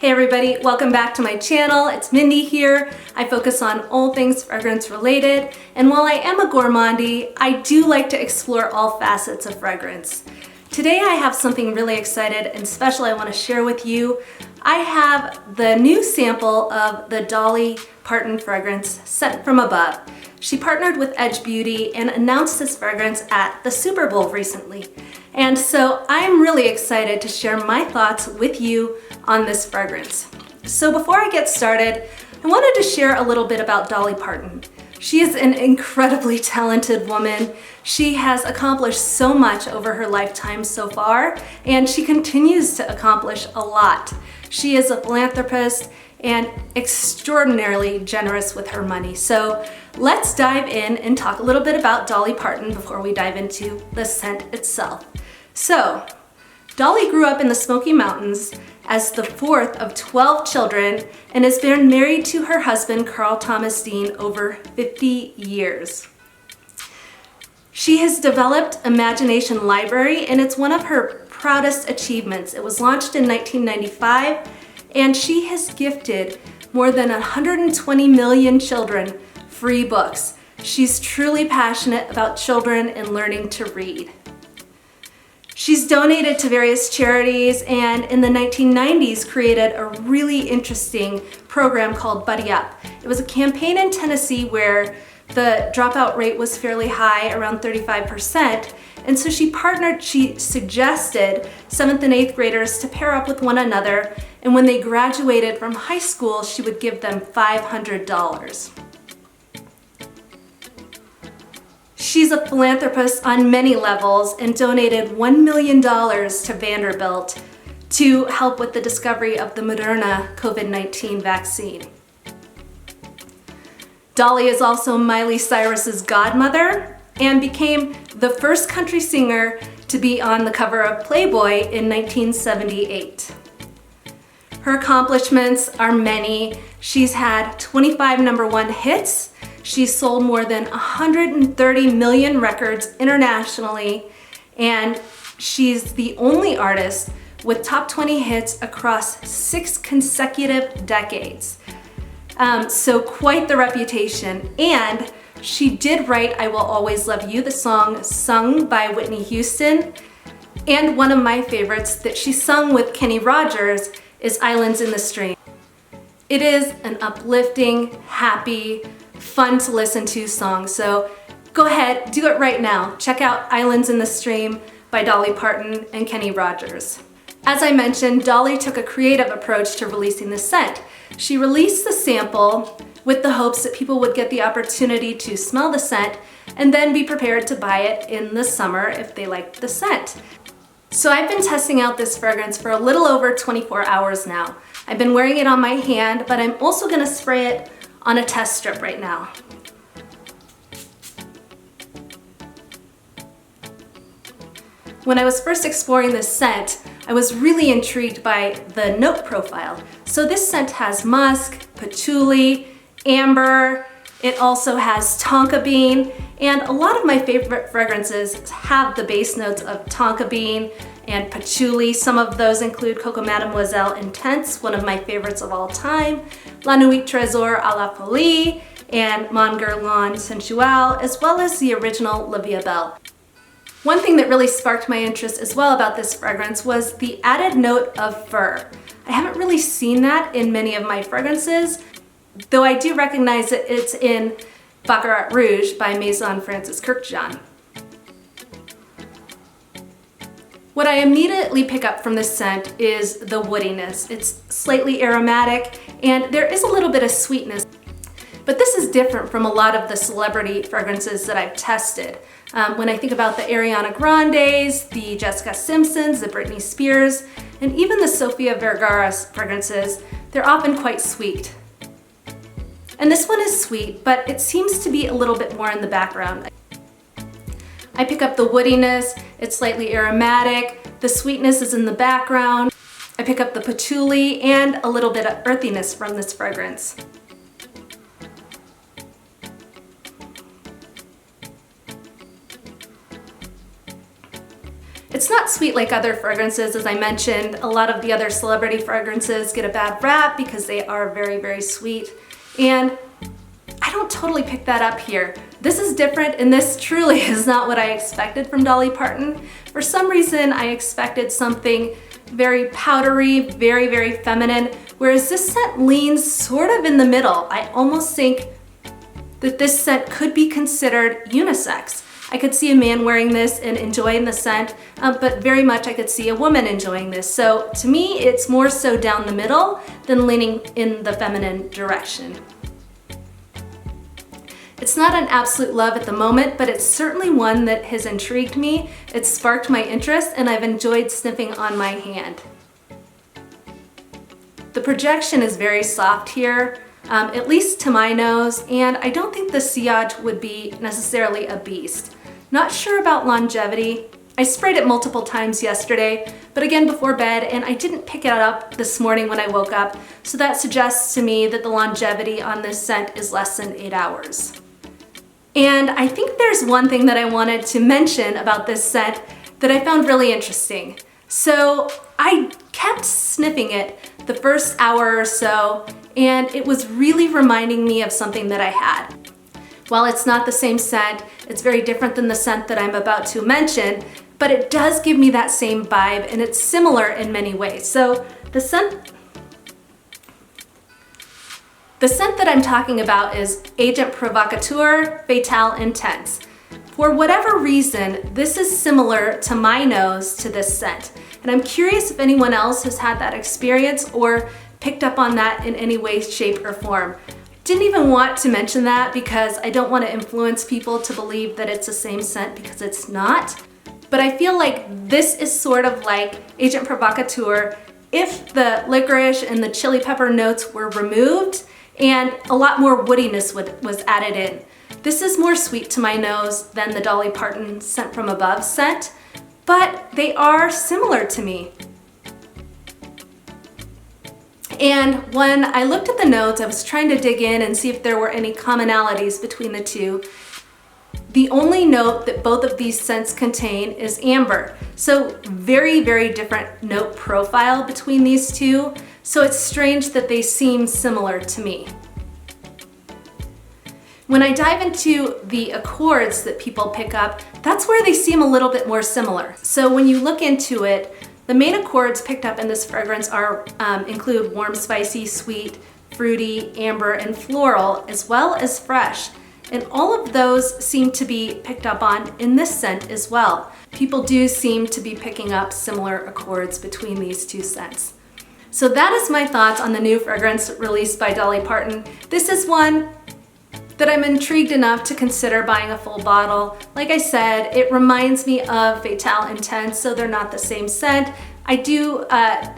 Hey everybody, welcome back to my channel. It's Mindy here. I focus on all things fragrance related, and while I am a gourmandie, I do like to explore all facets of fragrance. Today I have something really excited and special I want to share with you. I have the new sample of the Dolly Parton fragrance, Scent from Above. She partnered with Edge Beauty and announced this fragrance at the Super Bowl recently. And so I'm really excited to share my thoughts with you on this fragrance. So before I get started, I wanted to share a little bit about Dolly Parton. She is an incredibly talented woman. She has accomplished so much over her lifetime so far, and she continues to accomplish a lot. She is a philanthropist and extraordinarily generous with her money. So let's dive in and talk a little bit about Dolly Parton before we dive into the scent itself. So, Dolly grew up in the Smoky Mountains as the fourth of 12 children and has been married to her husband, Carl Thomas Dean, over 50 years. She has developed Imagination Library, and it's one of her proudest achievements. It was launched in 1995, and she has gifted more than 120 million children free books. She's truly passionate about children and learning to read. She's donated to various charities, and in the 1990s created a really interesting program called Buddy Up. It was a campaign in Tennessee where the dropout rate was fairly high, around 35%, and so she suggested 7th and 8th graders to pair up with one another, and when they graduated from high school, she would give them $500. She's a philanthropist on many levels and donated $1 million to Vanderbilt to help with the discovery of the Moderna COVID-19 vaccine. Dolly is also Miley Cyrus's godmother and became the first country singer to be on the cover of Playboy in 1978. Her accomplishments are many. She's had 25 #1 hits. She's sold more than 130 million records internationally, and she's the only artist with top 20 hits across 6 consecutive decades. So quite the reputation. And she did write I Will Always Love You, the song sung by Whitney Houston. And one of my favorites that she sung with Kenny Rogers is Islands in the Stream. It is an uplifting, happy, fun to listen to song. So go ahead, do it right now. Check out Islands in the Stream by Dolly Parton and Kenny Rogers. As I mentioned, Dolly took a creative approach to releasing the scent. She released the sample with the hopes that people would get the opportunity to smell the scent and then be prepared to buy it in the summer if they liked the scent. So I've been testing out this fragrance for a little over 24 hours now. I've been wearing it on my hand, but I'm also gonna spray it on a test strip right now. When I was first exploring this scent, I was really intrigued by the note profile. So this scent has musk, patchouli, amber. It also has tonka bean, and a lot of my favorite fragrances have the base notes of tonka bean and patchouli. Some of those include Coco Mademoiselle Intense, one of my favorites of all time, La Nuit Trésor à la Folie, and Mon Guerlain Sensual, as well as the original La Vie Belle. One thing that really sparked my interest as well about this fragrance was the added note of fur. I haven't really seen that in many of my fragrances, though I do recognize that it's in Baccarat Rouge by Maison Francis Kurkdjian. What I immediately pick up from this scent is the woodiness. It's slightly aromatic, and there is a little bit of sweetness. But this is different from a lot of the celebrity fragrances that I've tested. When I think about the Ariana Grandes, the Jessica Simpsons, the Britney Spears, and even the Sofia Vergara fragrances, they're often quite sweet. And this one is sweet, but it seems to be a little bit more in the background. I pick up the woodiness, it's slightly aromatic, the sweetness is in the background. I pick up the patchouli and a little bit of earthiness from this fragrance. It's not sweet like other fragrances. As I mentioned, a lot of the other celebrity fragrances get a bad rap because they are very, very sweet. And I don't totally pick that up here. This is different, and this truly is not what I expected from Dolly Parton. For some reason, I expected something very powdery, very, very feminine, whereas this scent leans sort of in the middle. I almost think that this scent could be considered unisex. I could see a man wearing this and enjoying the scent, but very much I could see a woman enjoying this. So to me, it's more so down the middle than leaning in the feminine direction. It's not an absolute love at the moment, but it's certainly one that has intrigued me. It's sparked my interest, and I've enjoyed sniffing on my hand. The projection is very soft here, at least to my nose, and I don't think the sillage would be necessarily a beast. Not sure about longevity. I sprayed it multiple times yesterday, but again before bed, and I didn't pick it up this morning when I woke up, so that suggests to me that the longevity on this scent is less than 8 hours. And I think there's one thing that I wanted to mention about this scent that I found really interesting. So I kept sniffing it the first hour or so, and it was really reminding me of something that I had. While it's not the same scent, it's very different than the scent that I'm about to mention, but it does give me that same vibe, and it's similar in many ways. So the scent that I'm talking about is Agent Provocateur Fatale Intense. For whatever reason, this is similar to my nose to this scent. And I'm curious if anyone else has had that experience or picked up on that in any way, shape, or form. Didn't even want to mention that because I don't want to influence people to believe that it's the same scent, because it's not. But I feel like this is sort of like Agent Provocateur if the licorice and the chili pepper notes were removed and a lot more woodiness was added in. This is more sweet to my nose than the Dolly Parton Scent from Above scent, but they are similar to me. And when I looked at the notes, I was trying to dig in and see if there were any commonalities between the two. The only note that both of these scents contain is amber. So very, very different note profile between these two. So it's strange that they seem similar to me. When I dive into the accords that people pick up, that's where they seem a little bit more similar. So when you look into it, the main accords picked up in this fragrance include warm, spicy, sweet, fruity, amber, and floral, as well as fresh. And all of those seem to be picked up on in this scent as well. People do seem to be picking up similar accords between these two scents. So that is my thoughts on the new fragrance released by Dolly Parton. This is one that I'm intrigued enough to consider buying a full bottle. Like I said, it reminds me of Fatale Intense, so they're not the same scent. I do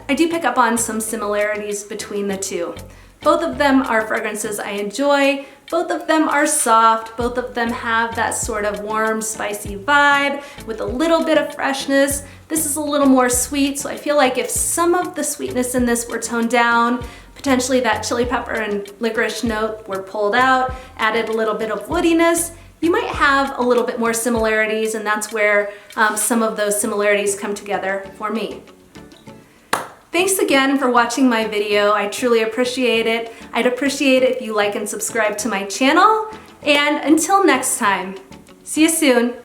pick up on some similarities between the two. Both of them are fragrances I enjoy. Both of them are soft. Both of them have that sort of warm, spicy vibe with a little bit of freshness. This is a little more sweet, so I feel like if some of the sweetness in this were toned down, potentially that chili pepper and licorice note were pulled out, added a little bit of woodiness, you might have a little bit more similarities, and that's where some of those similarities come together for me. Thanks again for watching my video. I truly appreciate it. I'd appreciate it if you like and subscribe to my channel. And until next time, see you soon.